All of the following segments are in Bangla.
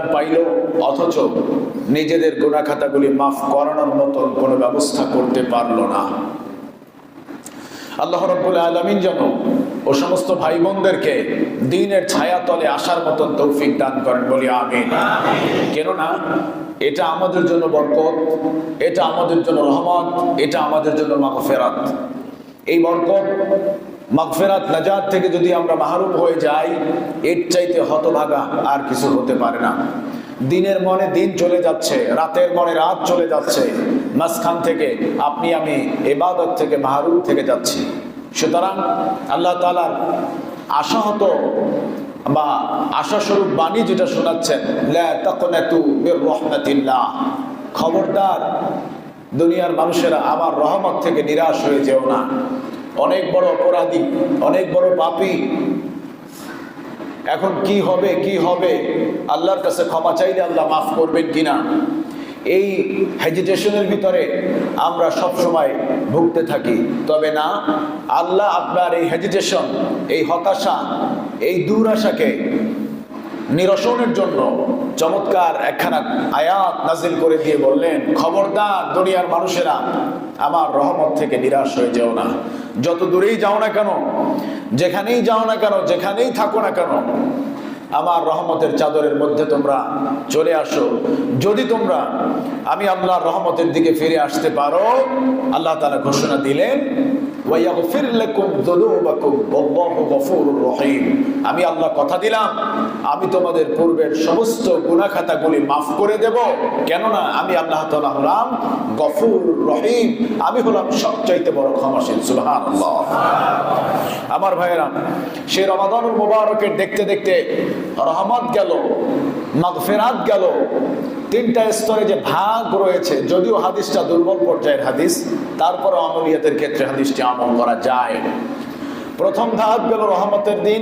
দান পাইল, অথচ নিজেদের গুনাহ খাতাগুলি মাফ করানোর মতন কোনো ব্যবস্থা করতে পারল না। আল্লাহ রাব্বুল আলামিন যেন ও সমস্ত ভাই বোনদেরকে দ্বীনের ছায়াতলে আসার মতন তৌফিক দান করেন, বলি আমিন। কেননা এটা আমাদের জন্য বরকত, এটা আমাদের জন্য রহমত, এটা আমাদের জন্য মাগফিরাত। এই বরকত, মাগফিরাত, নাজাত থেকে যদি আমরা মাহরুম হয়ে যাই, এর চাইতে হতভাগা আর কিছু হতে পারে না। দিনের মনে দিন চলে যাচ্ছে, রাতের মনে রাত চলে যাচ্ছে, মাঝখান থেকে আপনি আমি ইবাদত থেকে মাহরুম থেকে যাচ্ছি। সুতরাং আল্লাহ তাআলার আশাহত বা আশাস্বরূপ বাণী যেটা শোনাচ্ছেন, লা তাকনাতু মির রাহমাতিল্লাহ, খবরদার দুনিয়ার মানুষেরা আমার রহমত থেকে নিরাশ হয়ে যেও না। অনেক বড় অপরাধী, অনেক বড় পাপী, এখন কি হবে কি হবে, আল্লাহর কাছে ক্ষমা চাইলে আল্লাহ মাফ করবেন কিনা, এই হেজিটেশনের ভিতরে আমরা সব সময় ভুগতে থাকি। তবে না, আল্লাহ আপনার এই হেজিটেশন, এই হতাশা, এই দুরাশাকে নিরসনের জন্য চমৎকার একখানা আয়াত নাজিল করে দিয়ে বললেন, খবরদার দুনিয়ার মানুষেরা আমার রহমত থেকে নিরাশ হয়ে যেও না। যত দূরেই যাও না কেন, যেখানেই যাও না কেন, যেখানেই থাকো না কেন, আমার রহমতের চাদরের মধ্যে তোমরা চলে আসো। যদি তোমরা আমি আল্লাহর রহমতের দিকে ফিরে আসতে পারো, আল্লাহ তাআলা ঘোষণা দিলেন, ওয়ায়াগফির লাকুম যুনুবাকুম ওয়াল্লাহু গফুরুর রহিম। আমি আল্লাহ কথা দিলাম, আমি তোমাদের পূর্বের সমস্ত গুনাহ খাতাগুলি মাফ করে দেব। কেননা আমি আল্লাহ তাআলা হলাম গফুরুর রহিম, আমি হলাম সবচাইতে বড় ক্ষমাশীল। সুবহানাল্লাহ। আমার ভাইয়েরা, সেই রমাদানুল মুবারকের দেখতে দেখতে রহমত গেল, মাগফিরাত গেল, তিনটা স্তরে যে ভাগ রয়েছে, যদিও হাদিসটা দুর্বল পর্যায়ের হাদিস, তারপরে আমলিয়াতের ক্ষেত্রে হাদিসটি আমল করা যায়। প্রথম ধাপ গেল রহমতের দিন,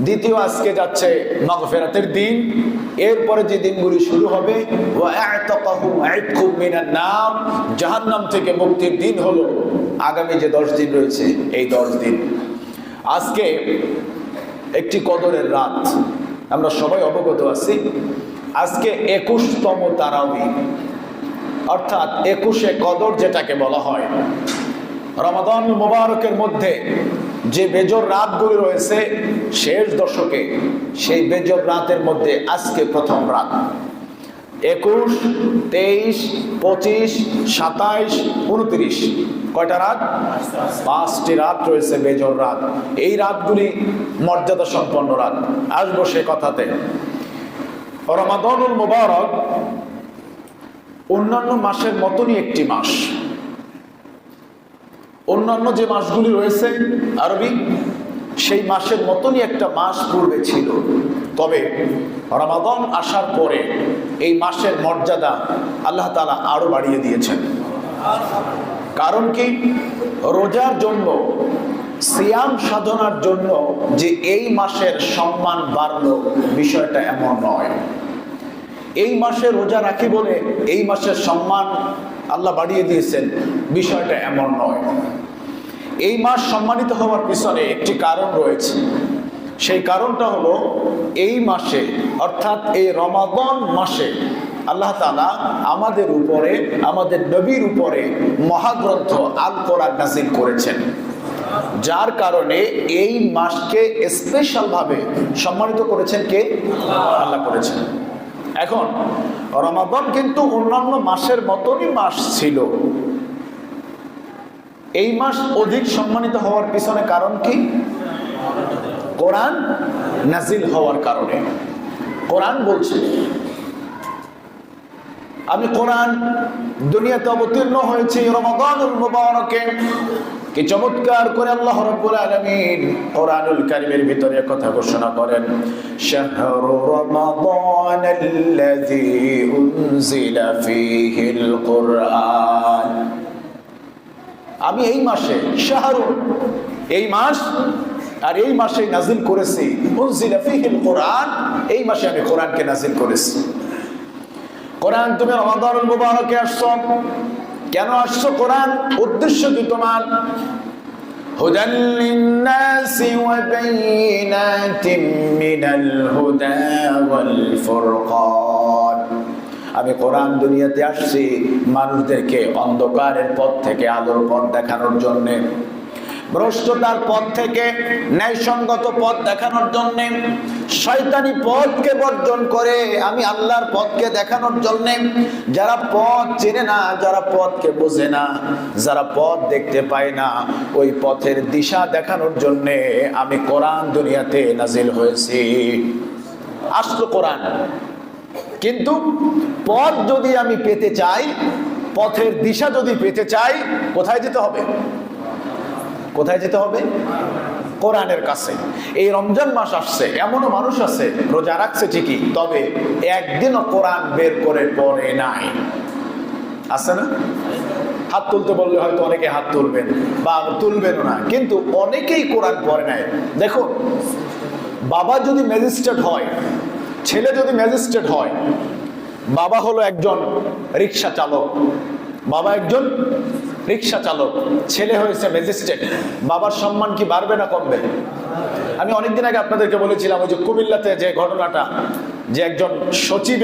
দ্বিতীয় আজকে যাচ্ছে মাগফিরাতের দিন, এরপরে যে দিনগুলি শুরু হবে জাহান্নাম থেকে মুক্তির দিন হলো আগামী যে 10 দিন রয়েছে, এই 10 দিন। আজকে একটি কদরের রাত, আমরা সবাই অবগত আছি। আজকে 21তম তারাবি, অর্থাৎ 21শে কদর যেটাকে বলা হয়। রমাদান মুবারকের মধ্যে যে বেজর রাতগুলি রয়েছে শেষ দশকে, সেই বেজর রাতের মধ্যে আজকে প্রথম রাত। 21, 23, 25, 27, 29, কয়টা রাত? 5টি রাত রয়েছে বেজর রাত। এই রাতগুলি মর্যাদা সম্পন্ন রাত। আসবো সে কথাতে। রমাদানুল মুবারক অন্যান্য মাসের মতনই একটি মাস। অন্যান্য যে মাসগুলি রয়েছে আরবি, সেই মাসের মতনই একটা মাস পূর্বে ছিল। তবে রমাদান আসার পরে এই মাসের মর্যাদা আল্লাহ তাআলা আরো বাড়িয়ে দিয়েছেন। কারণ কি? রোজার জন্য, সিয়াম সাধনার জন্য যে এই মাসের সম্মান বাড়লো, বিষয়টা এমন নয়। এই মাসে রোজা রাখি বলে এই মাসের সম্মান আল্লাহ বাড়িয়ে দিয়েছেন, বিষয়টা এমন নয়। এই মাস সম্মানিত হওয়ার পিছনে একটি কারণ রয়েছে। সেই কারণটা হলো, এই মাসে অর্থাৎ এই রমাদান মাসে আল্লাহ তাআলা আমাদের উপরে, আমাদের নবীর উপরে মহাগ্রন্থ আল কোরআন নাযিল করেছেন, যার কারণে এই মাসকে স্পেশাল ভাবে সম্মানিত করেছেন কে? আল্লাহ করেছেন। এখন রমাদান কিন্তু অন্যান্য মাসের মতনই মাস ছিল। এই মাস অধিক সম্মানিত হওয়ার পিছনে কারণ কি? কোরআন নাজিল হওয়ার কারণে। কোরআন বলছে, আমি কোরআন দুনিয়াতে অবতীর্ণ হয়েছি রমাদানুল মুবারকে। কি চমৎকার করে আল্লাহ রাব্বুল আলামিন কোরআনুল কারীমের ভিতরে কথা ঘোষণা করেন, শাহরু রমাদানাল্লাযী উনজিলা ফীহিল কুরআন। আমি এই মাসে, শাহরু এই মাস, আর এই মাসে নাজিল করেছি উনজিলা ফীহিল কুরআন, এই মাসে আমি কোরআনকে নাজিল করেছি। কোরআন, তুমি রমাদানুল মুবারকে আসছো, কেন আসছো? কোরআন উদ্দেশ্য কি তোমার? হুদাল লিন্নাসি ওয়া বাইয়িনাতিন মিনাল হুদা ওয়াল ফুরকান। আমি কোরআন দুনিয়াতে আসছি মানুষদেরকে অন্ধকারের পথ থেকে আলোর পথ দেখানোর জন্যে, ভ্রষ্টতার পথ থেকে ন্যায়সঙ্গত পথ দেখানোর জন্য, শয়তানি পথকে বর্জন করে আমি আল্লাহর পথকে দেখানোর জন্য। যারা পথ চেনে না, যারা পথকে বোঝে না, যারা পথ দেখতে পায় না, ওই পথের দিশা দেখানোর জন্য আমি কোরআন দুনিয়াতে নাজিল হয়েছি। আসলো কোরআন, কিন্তু পথ যদি আমি পেতে চাই, পথের দিশা যদি পেতে চাই, কোথায় যেতে হবে? কোথায় যেতে হবে? কোরআনের কাছে। এই রমজান মাস আসছে, এমনও মানুষ আছে রোজা রাখছে ঠিকই, তবে একদিনও কোরআন বের করে পড়ে নাই। আছে না? হাত তুলতে বললে হয়তো অনেকে হাত তুলবেন বা তুলবেনও না, কিন্তু অনেকেই কোরআন পড়ে নাই। দেখো, বাবা যদি ম্যাজিস্ট্রেট হয়, ছেলে যদি ম্যাজিস্ট্রেট হয়, বাবা হলো একজন রিক্সা চালক, বাবা একজন রিক্সা চালক, ছেলে হয়েছে ম্যাজিস্ট্রেট, বাবার সম্মান কি বাড়বে না কমবে? আমি অনেকদিন আগে আপনাদেরকে বলেছিলাম ওই যে কুমিল্লাতে যে ঘটনাটা, যে একজন সচিব